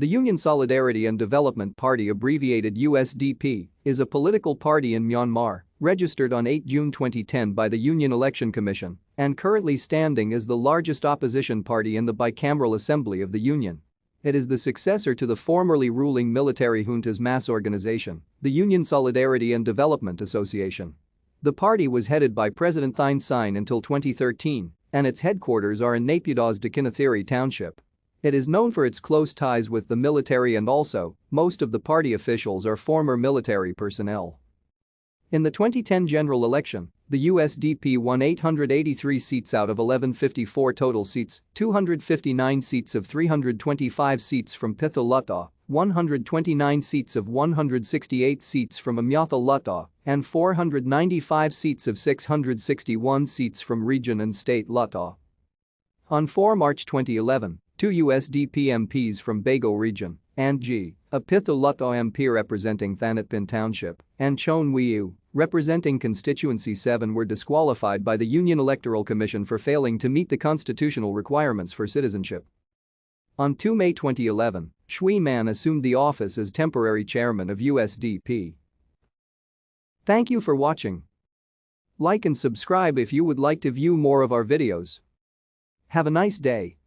The Union Solidarity and Development Party, abbreviated USDP, is a political party in Myanmar, registered on 8 June 2010 by the Union Election Commission, and currently standing as the largest opposition party in the bicameral assembly of the Union. It is the successor to the formerly ruling military junta's mass organization, the Union Solidarity and Development Association. The party was headed by President Thein Sein until 2013, and its headquarters are in Naypyidaw's Dekkhinathiri Township. It is known for its close ties with the military, and also, most of the party officials are former military personnel. In the 2010 general election, the USDP won 883 seats out of 1154 total seats, 259 seats of 325 seats from Pitha Lutta, 129 seats of 168 seats from Amyatha Lutta, and 495 seats of 661 seats from region and state Lutta. On 4 March 2011, 2 USDP MPs from Bago region, and a Pitha Lutta MP representing Thanatpin Township, and Chon Wiu, representing Constituency 7, were disqualified by the Union Electoral Commission for failing to meet the constitutional requirements for citizenship. On 2 May 2011, Shui Man assumed the office as temporary chairman of USDP. Thank you for watching. Like and subscribe if you would like to view more of our videos. Have a nice day.